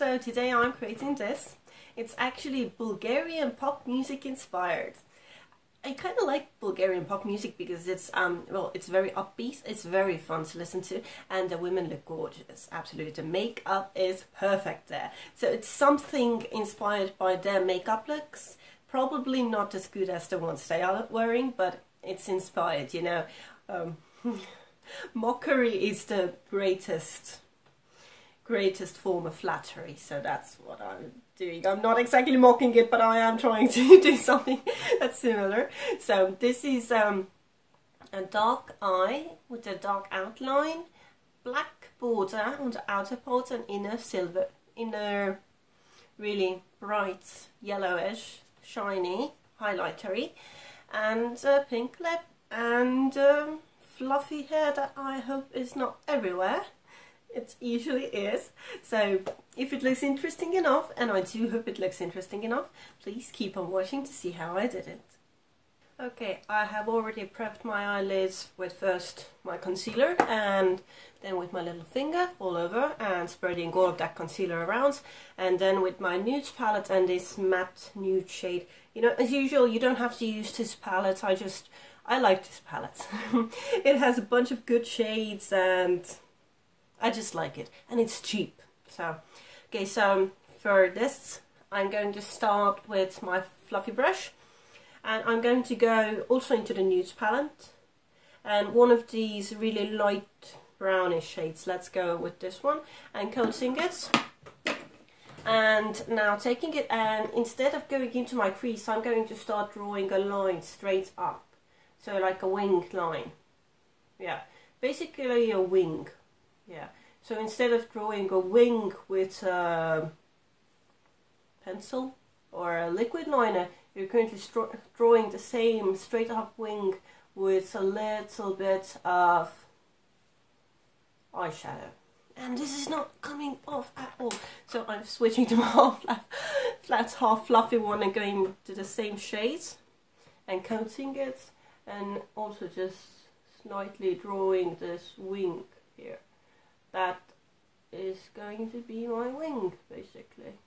So today I'm creating this. It's actually Bulgarian pop music inspired. I kind of like Bulgarian pop music because it's well, it's very upbeat, it's very fun to listen to, and the women look gorgeous. Absolutely, the makeup is perfect there. So it's something inspired by their makeup looks. Probably not as good as the ones they are wearing, but it's inspired, you know. Mockery is the greatest form of flattery, so that's what I'm doing. I'm not exactly mocking it, but I am trying to do something that's similar. So this is a dark eye with a dark outline, black border on the outer part, and inner really bright yellowish, shiny, highlightery, and a pink lip, and fluffy hair that I hope is not everywhere. It usually is. So if it looks interesting enough, and I do hope it looks interesting enough, please keep on watching to see how I did it. Okay, I have already prepped my eyelids with first my concealer and then with my little finger all over and spreading all of that concealer around, and then with my Nudes palette and this matte nude shade. You know, as usual, you don't have to use this palette, I like this palette. It has a bunch of good shades and I just like it, and it's cheap. So, okay, so for this, I'm going to start with my fluffy brush, and I'm going to go also into the Nudes palette, and one of these really light brownish shades. Let's go with this one, and coating it. And now taking it, and instead of going into my crease, I'm going to start drawing a line straight up. So like a wing line. Yeah, basically a wing. Yeah, so instead of drawing a wing with a pencil or a liquid liner, you're currently drawing the same straight up wing with a little bit of eyeshadow. And this is not coming off at all. So I'm switching to my flat, half fluffy one and going to the same shades and coating it, and also just slightly drawing this wing here. That is going to be my wing, basically.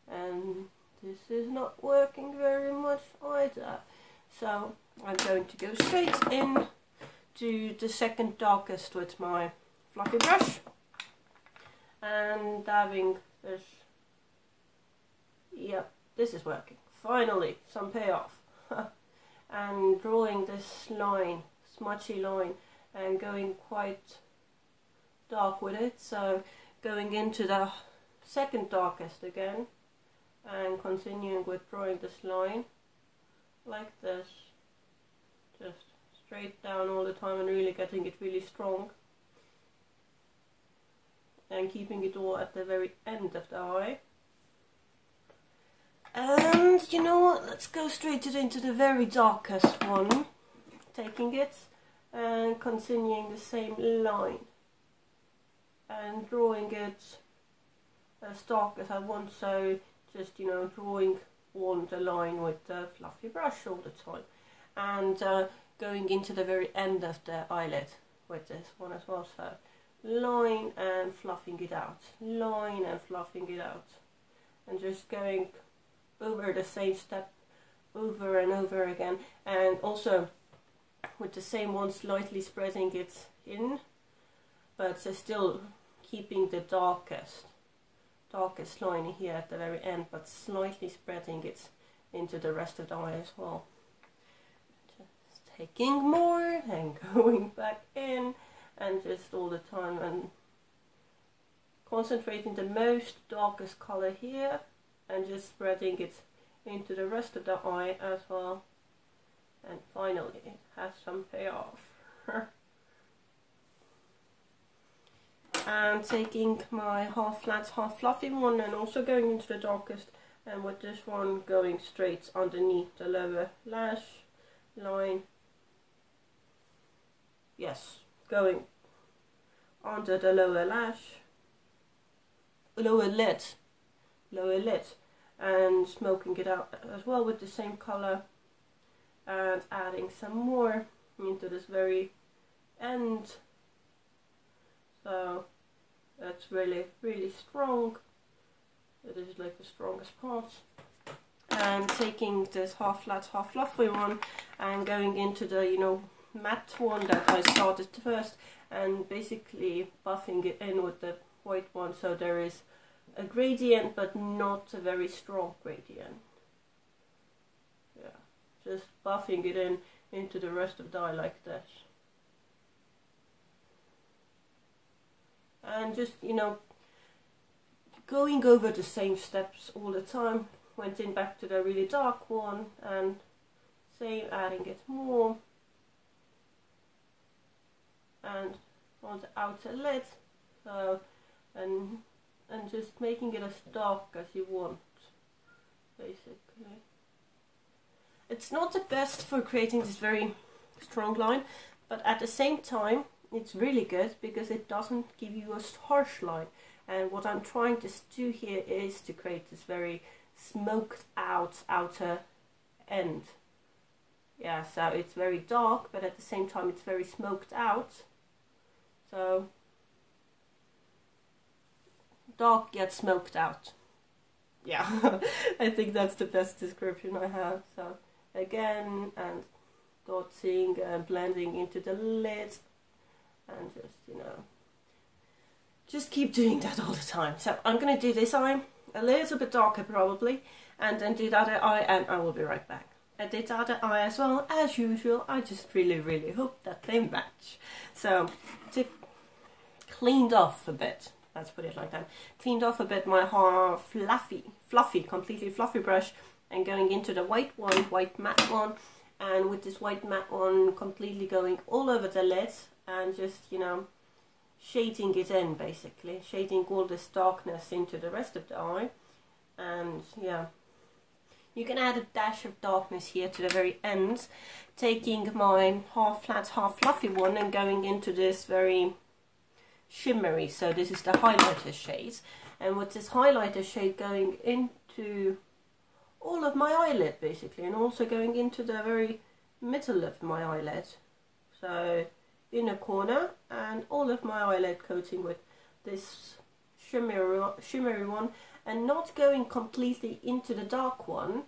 And this is not working very much either. So I'm going to go straight in to the second darkest with my fluffy brush and dabbing this. Yep, this is working. Finally, some payoff. And drawing this line, smudgy line, and going quite dark with it, so going into the second darkest again and continuing with drawing this line like this, just straight down all the time and really getting it really strong, and keeping it all at the very end of the eye. And you know what, let's go straight into the very darkest one, taking it and continuing the same line and drawing it as dark as I want, so just, you know, drawing on the line with the fluffy brush all the time, and going into the very end of the eyelid with this one as well, so line and fluffing it out, line and fluffing it out, and just going over the same step over and over again, and also with the same one slightly spreading it in, but still keeping the darkest line here at the very end, but slightly spreading it into the rest of the eye as well. Just taking more and going back in, and just all the time and concentrating the most darkest color here and just spreading it into the rest of the eye as well. And finally it has some payoff. And taking my half flat, half fluffy one and also going into the darkest, and with this one going straight underneath the lower lash line. Yes, going under the lower lid, and smoking it out as well with the same color, and adding some more into this very end. So that's really, really strong It is like the strongest part. And taking this half flat, half fluffy one and going into the, you know, matte one that I started first, and basically buffing it in with the white one so there is a gradient but not a very strong gradient. Yeah, just buffing it in into the rest of the eye like this. And just, you know, going over the same steps all the time. Went in back to the really dark one and same, adding it more. And on the outer lid, so and just making it as dark as you want, basically. It's not the best for creating this very strong line, but at the same time it's really good because it doesn't give you a harsh line. And what I'm trying to do here is to create this very smoked out outer end. Yeah, so it's very dark, but at the same time it's very smoked out. So dark yet smoked out. Yeah, I think that's the best description I have. So again, and dotting and blending into the lid, and just, you know, just keep doing that all the time. So I'm going to do this eye a little bit darker probably, and then do the other eye, and I will be right back. I did the other eye as well, as usual. I just really hope that they match. So, to cleaned off a bit, let's put it like that, cleaned off a bit my completely fluffy brush, and going into the white one, white matte one, and with this white matte one completely going all over the lid, and just, you know, shading it in, basically shading all this darkness into the rest of the eye. And yeah, you can add a dash of darkness here to the very end, taking my half flat, half fluffy one and going into this very shimmery, so this is the highlighter shade, and with this highlighter shade going into all of my eyelid basically, and also going into the very middle of my eyelid, so inner corner, and all of my eyelid coating with this shimmery one, and not going completely into the dark one,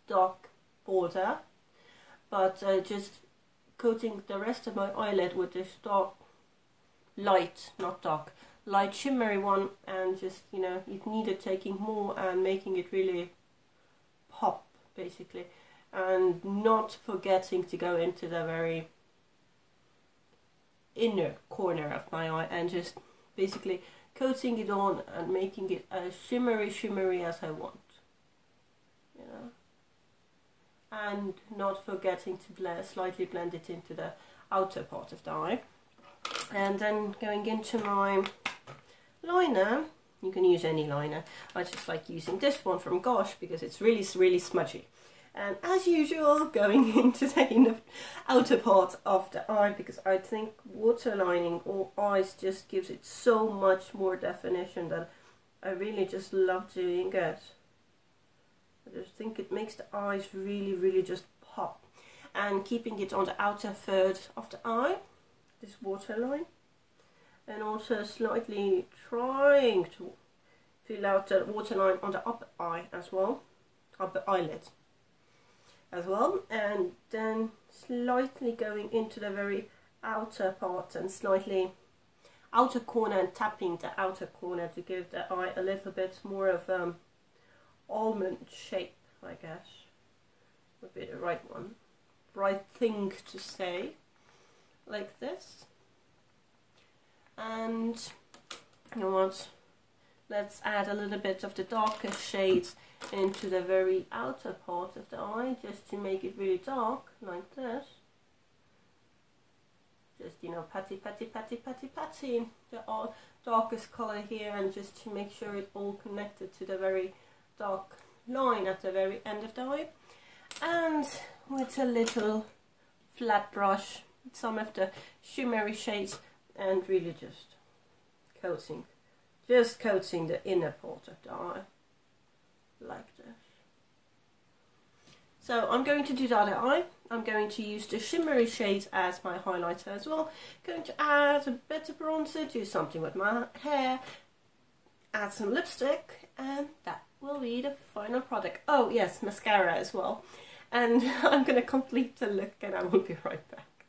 dark border, but just coating the rest of my eyelid with this dark, light, not dark, light shimmery one, and just, you know, if needed, taking more and making it really pop basically, and not forgetting to go into the very inner corner of my eye and just basically coating it on and making it as shimmery as I want, you know, and not forgetting to slightly blend it into the outer part of the eye. And then going into my liner, you can use any liner, I just like using this one from Gosh because it's really smudgy. And as usual, going into the outer part of the eye, because I think waterlining all eyes just gives it so much more definition that I really just love doing it. I just think it makes the eyes really just pop. And keeping it on the outer third of the eye, this waterline, and also slightly trying to fill out the waterline on the upper eye as well, upper eyelid as well, and then slightly going into the very outer part and slightly outer corner, and tapping the outer corner to give the eye a little bit more of almond shape, I guess would be the right thing to say, like this. And you know what, let's add a little bit of the darker shades into the very outer part of the eye, just to make it really dark, like this. Just, you know, patty the darkest color here, and just to make sure it's all connected to the very dark line at the very end of the eye. And with a little flat brush, some of the shimmery shades, and really just coating the inner part of the eye, like this. So I'm going to do the other eye. I'm going to use the shimmery shades as my highlighter as well. Going to add a bit of bronzer, do something with my hair, add some lipstick, and that will be the final product. Oh yes, mascara as well. And I'm gonna complete the look and I will be right back.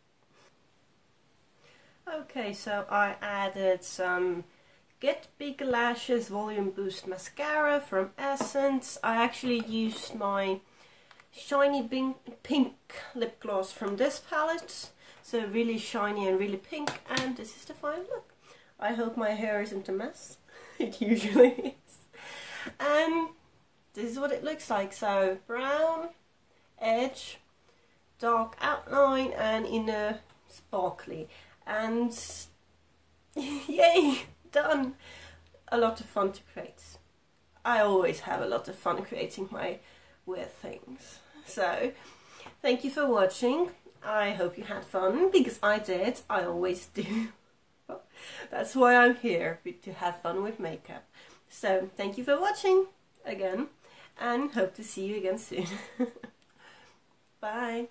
Okay, so I added some Get Big Lashes Volume Boost Mascara from Essence. I actually used my shiny pink lip gloss from this palette. So really shiny and really pink, and this is the final look. I hope my hair isn't a mess. It usually is. And this is what it looks like. So brown edge, dark outline, and inner sparkly. And yay, done! A lot of fun to create. I always have a lot of fun creating my weird things. So, thank you for watching. I hope you had fun, because I did. I always do. That's why I'm here, to have fun with makeup. So, thank you for watching again, and hope to see you again soon. Bye!